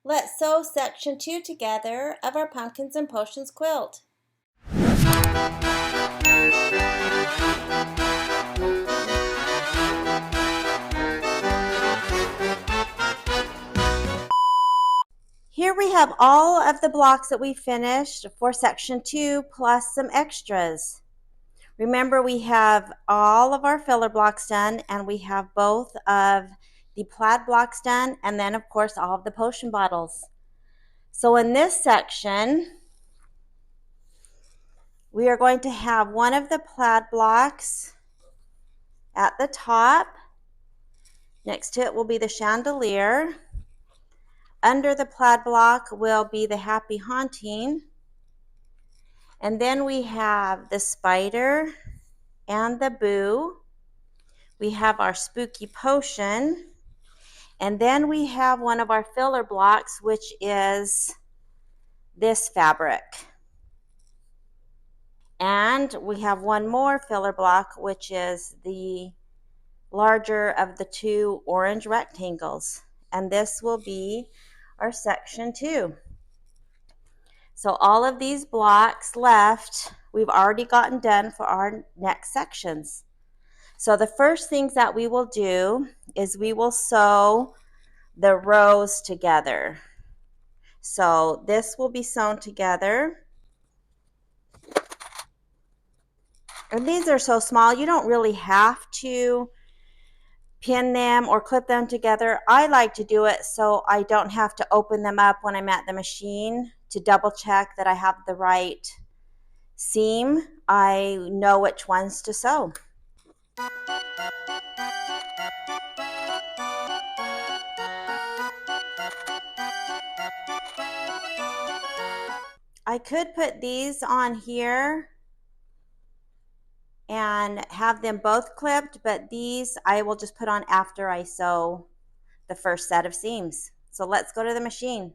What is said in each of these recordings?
Let's sew section 2 together of our Pumpkins and Potions quilt. Here we have all of the blocks that we finished for section 2 plus some extras. Remember, we have all of our filler blocks done, and we have both of the plaid blocks done, and then of course all of the potion bottles. So in this section, we are going to have one of the plaid blocks at the top. Next to it will be the chandelier. Under the plaid block will be the happy haunting. And then we have the spider and the boo. We have our spooky potion. And then we have one of our filler blocks, which is this fabric. And we have one more filler block, which is the larger of the two orange rectangles. And this will be our section 2. So all of these blocks left, we've already gotten done for our next sections. So the first things that we will do is we will sew the rows together. So this will be sewn together. And these are so small, you don't really have to pin them or clip them together. I like to do it so I don't have to open them up when I'm at the machine to double check that I have the right seam. I know which ones to sew. I could put these on here and have them both clipped, but these I will just put on after I sew the first set of seams. So let's go to the machine.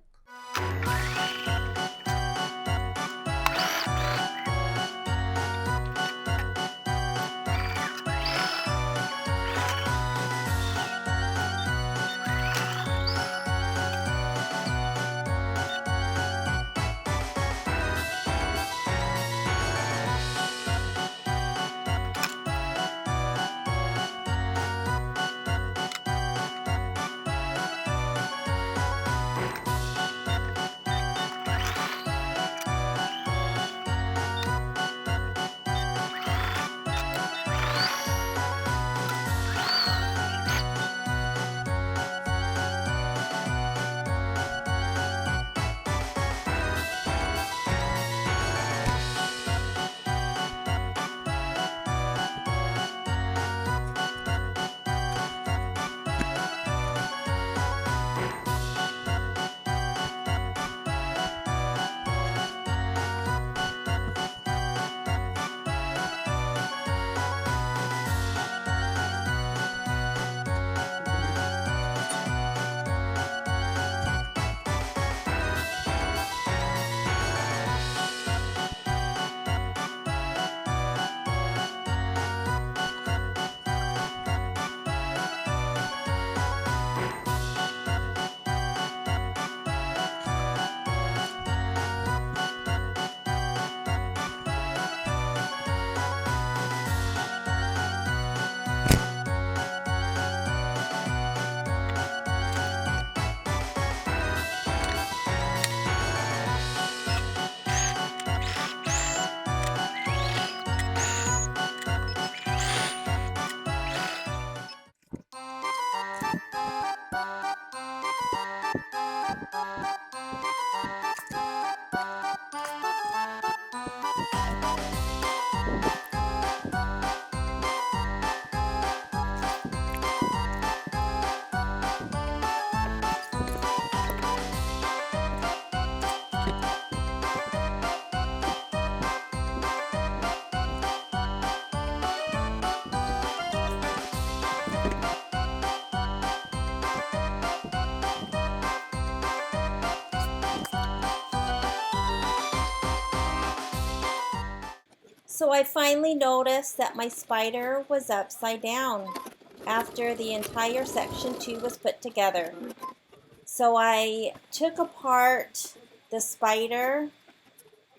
So I finally noticed that my spider was upside down after the entire section 2 was put together. So I took apart the spider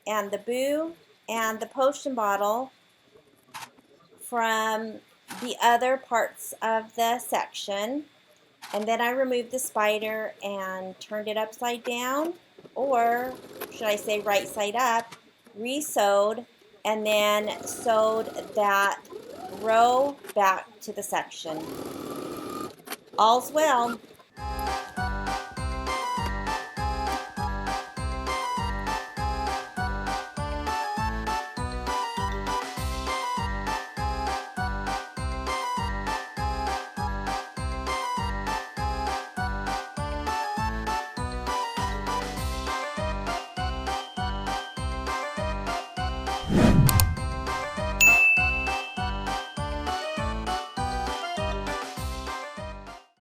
and the boo and the potion bottle from the other parts of the section, and then I removed the spider and turned it upside down, or should I say right side up, re-sewed, and then sewed that row back to the section. All's well.